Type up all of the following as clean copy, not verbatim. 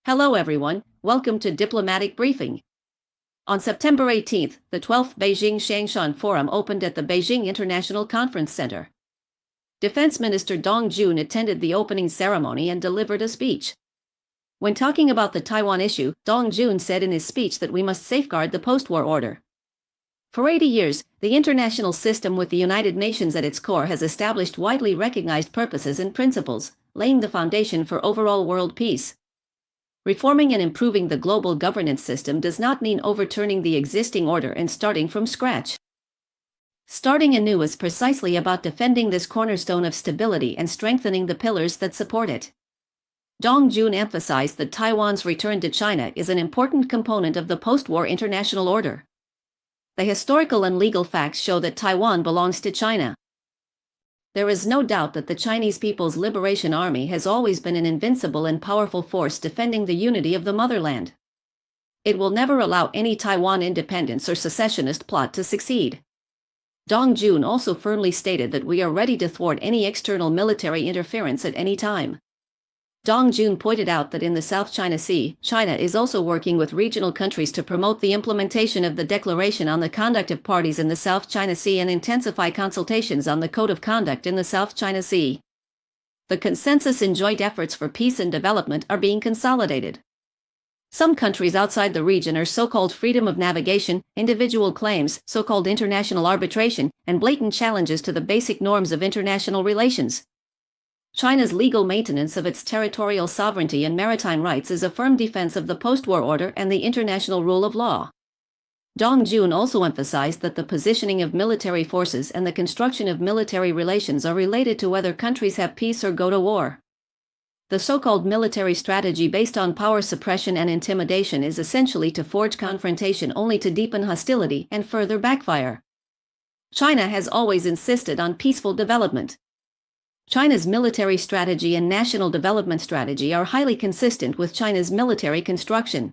Hello everyone, welcome to Diplomatic Briefing. On September 18th, the 12th Beijing Shangshan Forum opened at the Beijing International Conference Center. Defense Minister Dong Jun attended the opening ceremony and delivered a speech. When talking about the Taiwan issue, Dong Jun said in his speech that we must safeguard the post-war order. For 80 years, the international system with the United Nations at its core has established widely recognized purposes and principles, laying the foundation for overall world peace. Reforming and improving the global governance system does not mean overturning the existing order and starting from scratch. Starting anew is precisely about defending this cornerstone of stability and strengthening the pillars that support it. Dong Jun emphasized that Taiwan's return to China is an important component of the post-war international order. The historical and legal facts show that Taiwan belongs to China. There is no doubt that the Chinese People's Liberation Army has always been an invincible and powerful force defending the unity of the motherland. It will never allow any Taiwan independence or secessionist plot to succeed. Dong Jun also firmly stated that we are ready to thwart any external military interference at any time. Dong Jun pointed out that in the South China Sea, China is also working with regional countries to promote the implementation of the Declaration on the Conduct of Parties in the South China Sea and intensify consultations on the Code of Conduct in the South China Sea. The consensus and joint efforts for peace and development are being consolidated. Some countries outside the region are so-called freedom of navigation, individual claims, so-called international arbitration, and blatant challenges to the basic norms of international relations. China's legal maintenance of its territorial sovereignty and maritime rights is a firm defense of the post-war order and the international rule of law. Dong Jun also emphasized that the positioning of military forces and the construction of military relations are related to whether countries have peace or go to war. The so-called military strategy based on power suppression and intimidation is essentially to forge confrontation only to deepen hostility and further backfire. China has always insisted on peaceful development. China's military strategy and national development strategy are highly consistent with China's military construction.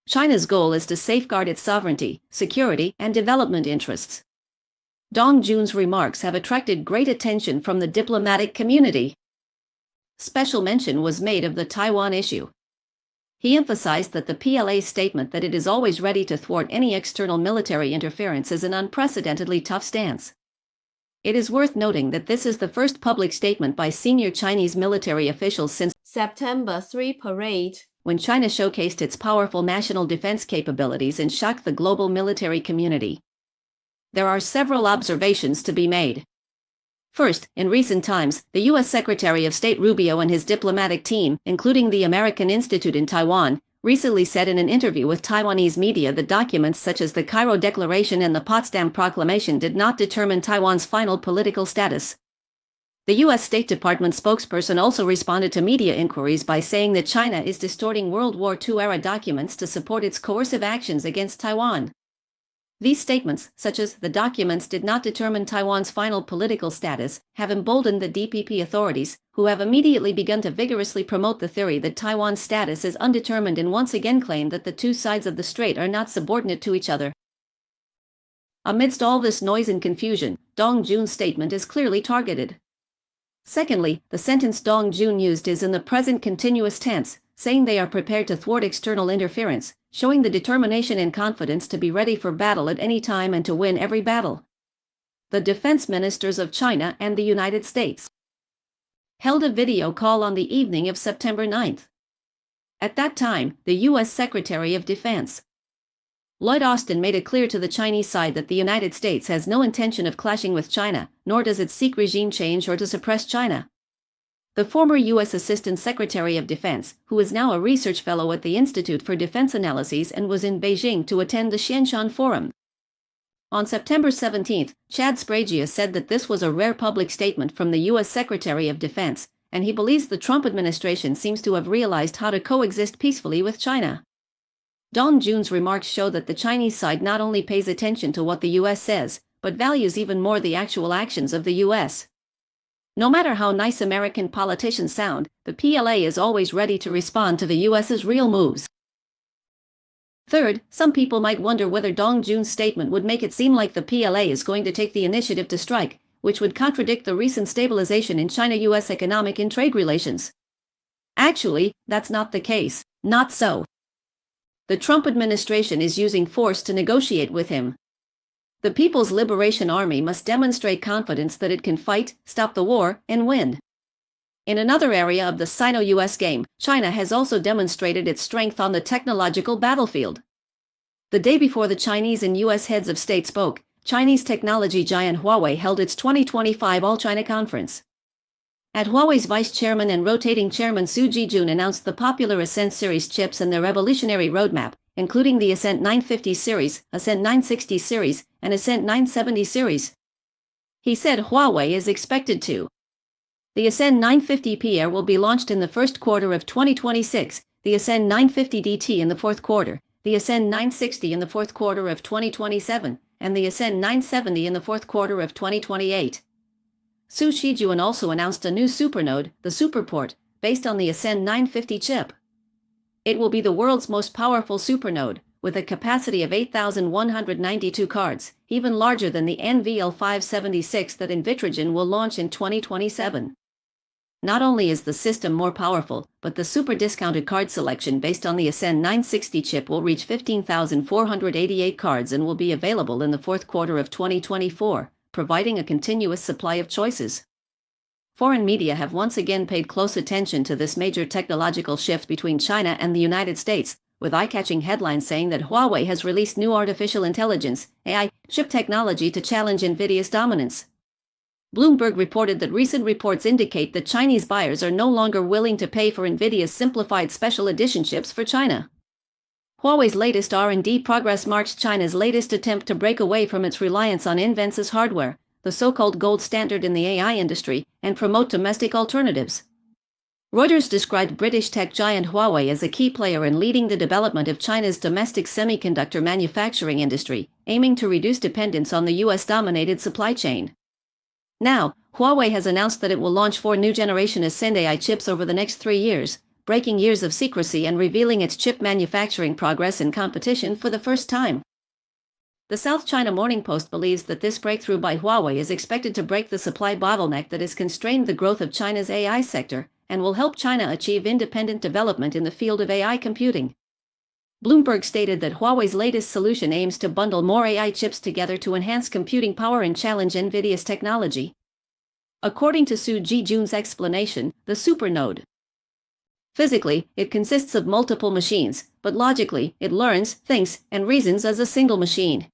China's goal is to safeguard its sovereignty, security, and development interests. Dong Jun's remarks have attracted great attention from the diplomatic community. Special mention was made of the Taiwan issue. He emphasized that the PLA's statement that it is always ready to thwart any external military interference is an unprecedentedly tough stance. It is worth noting that this is the first public statement by senior Chinese military officials since September 3 parade, when China showcased its powerful national defense capabilities and shocked the global military community. There are several observations to be made. First, in recent times, the U.S. Secretary of State Rubio and his diplomatic team, including the American Institute in Taiwan, recently said in an interview with Taiwanese media that documents such as the Cairo Declaration and the Potsdam Proclamation did not determine Taiwan's final political status. The U.S. State Department spokesperson also responded to media inquiries by saying that China is distorting World War II-era documents to support its coercive actions against Taiwan. These statements, such as the documents did not determine Taiwan's final political status, have emboldened the DPP authorities, who have immediately begun to vigorously promote the theory that Taiwan's status is undetermined and once again claim that the two sides of the strait are not subordinate to each other. Amidst all this noise and confusion, Dong Jun's statement is clearly targeted. Secondly, the sentence Dong Jun used is in the present continuous tense, saying they are prepared to thwart external interference, showing the determination and confidence to be ready for battle at any time and to win every battle. The defense ministers of China and the United States held a video call on the evening of September 9th. At that time, the U.S. Secretary of Defense Lloyd Austin made it clear to the Chinese side that the United States has no intention of clashing with China, nor does it seek regime change or to suppress China. The former U.S. Assistant Secretary of Defense, who is now a research fellow at the Institute for Defense Analyses and was in Beijing to attend the Shangshan Forum. On September 17, Chad Sprague said that this was a rare public statement from the U.S. Secretary of Defense, and he believes the Trump administration seems to have realized how to coexist peacefully with China. Dong Jun's remarks show that the Chinese side not only pays attention to what the U.S. says, but values even more the actual actions of the U.S. No matter how nice American politicians sound, the PLA is always ready to respond to the U.S.'s real moves. Third, some people might wonder whether Dong Jun's statement would make it seem like the PLA is going to take the initiative to strike, which would contradict the recent stabilization in China-U.S. economic and trade relations. Actually, that's not the case. Not so. The Trump administration is using force to negotiate with him. The People's Liberation Army must demonstrate confidence that it can fight, stop the war, and win. In another area of the Sino-US game, China has also demonstrated its strength on the technological battlefield. The day before the Chinese and US heads of state spoke, Chinese technology giant Huawei held its 2025 All-China Conference. At Huawei's vice chairman and rotating chairman Su Jijun announced the popular Ascent series chips and their revolutionary roadmap, including the Ascent 950 series, Ascent 960 series, and Ascent 970 series. He said Huawei is expected to. The Ascent 950 Air will be launched in the first quarter of 2026, the Ascent 950 DT in the fourth quarter, the Ascent 960 in the fourth quarter of 2027, and the Ascent 970 in the fourth quarter of 2028. Su Shijun also announced a new supernode, the Superport, based on the Ascent 950 chip. It will be the world's most powerful supernode, with a capacity of 8,192 cards, even larger than the NVL576 that Invitrogen will launch in 2027. Not only is the system more powerful, but the super discounted card selection based on the Ascent 960 chip will reach 15,488 cards and will be available in the fourth quarter of 2024, providing a continuous supply of choices. Foreign media have once again paid close attention to this major technological shift between China and the United States, with eye-catching headlines saying that Huawei has released new artificial intelligence (AI) chip technology to challenge NVIDIA's dominance. Bloomberg reported that recent reports indicate that Chinese buyers are no longer willing to pay for NVIDIA's simplified special edition chips for China. Huawei's latest R&D progress marks China's latest attempt to break away from its reliance on Invensys hardware, the so-called gold standard in the AI industry, and promote domestic alternatives. Reuters described British tech giant Huawei as a key player in leading the development of China's domestic semiconductor manufacturing industry, aiming to reduce dependence on the US-dominated supply chain. Now, Huawei has announced that it will launch 4 new-generation Ascend AI chips over the next 3 years, breaking years of secrecy and revealing its chip manufacturing progress in competition for the first time. The South China Morning Post believes that this breakthrough by Huawei is expected to break the supply bottleneck that has constrained the growth of China's AI sector, and will help China achieve independent development in the field of AI computing. Bloomberg stated that Huawei's latest solution aims to bundle more AI chips together to enhance computing power and challenge NVIDIA's technology. According to Su Jijun's explanation, the supernode. Physically, it consists of multiple machines, but logically, it learns, thinks, and reasons as a single machine.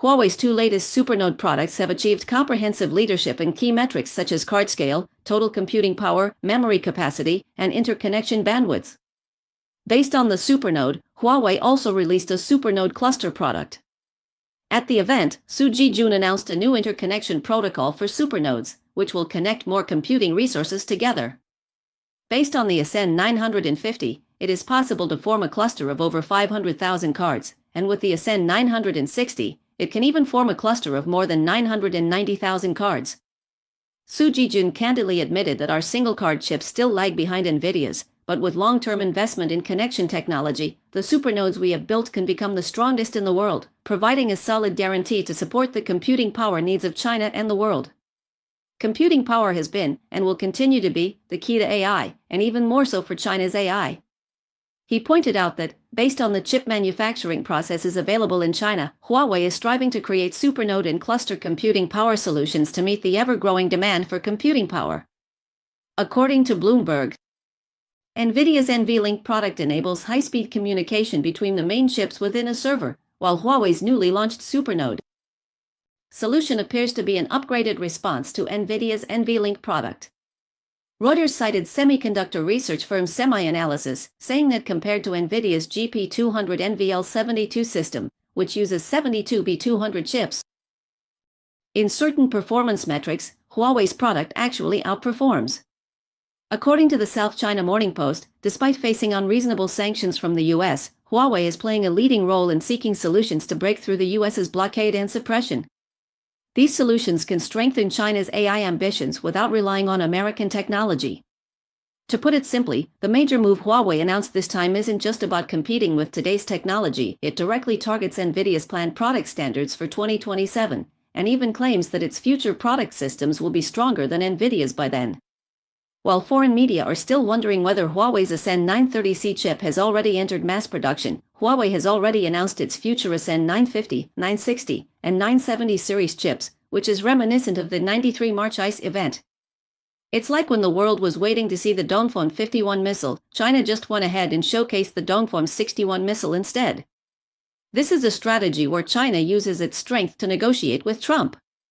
Huawei's 2 latest supernode products have achieved comprehensive leadership in key metrics such as card scale, total computing power, memory capacity, and interconnection bandwidth. Based on the supernode, Huawei also released a supernode cluster product. At the event, Su Jijun announced a new interconnection protocol for supernodes, which will connect more computing resources together. Based on the Ascend 950, it is possible to form a cluster of over 500,000 cards, and with the Ascend 960, it can even form a cluster of more than 990,000 cards. Su Jijun candidly admitted that our single-card chips still lag behind NVIDIA's, but with long-term investment in connection technology, the supernodes we have built can become the strongest in the world, providing a solid guarantee to support the computing power needs of China and the world. Computing power has been, and will continue to be, the key to AI, and even more so for China's AI. He pointed out that, based on the chip manufacturing processes available in China, Huawei is striving to create supernode and cluster computing power solutions to meet the ever-growing demand for computing power. According to Bloomberg, NVIDIA's NVLink product enables high-speed communication between the main chips within a server, while Huawei's newly launched supernode solution appears to be an upgraded response to NVIDIA's NVLink product. Reuters cited semiconductor research firm SemiAnalysis, saying that compared to NVIDIA's GP200 NVL72 system, which uses 72B200 chips, in certain performance metrics, Huawei's product actually outperforms. According to the South China Morning Post, despite facing unreasonable sanctions from the US, Huawei is playing a leading role in seeking solutions to break through the US's blockade and suppression. These solutions can strengthen China's AI ambitions without relying on American technology. To put it simply, the major move Huawei announced this time isn't just about competing with today's technology, it directly targets NVIDIA's planned product standards for 2027, and even claims that its future product systems will be stronger than NVIDIA's by then. While foreign media are still wondering whether Huawei's Ascend 930C chip has already entered mass production, Huawei has already announced its future Ascend 950, 960, and 970 series chips, which is reminiscent of the '93 March ICE event. It's like when the world was waiting to see the Dongfeng 51 missile, China just went ahead and showcased the Dongfeng 61 missile instead. This is a strategy where China uses its strength to negotiate with Trump.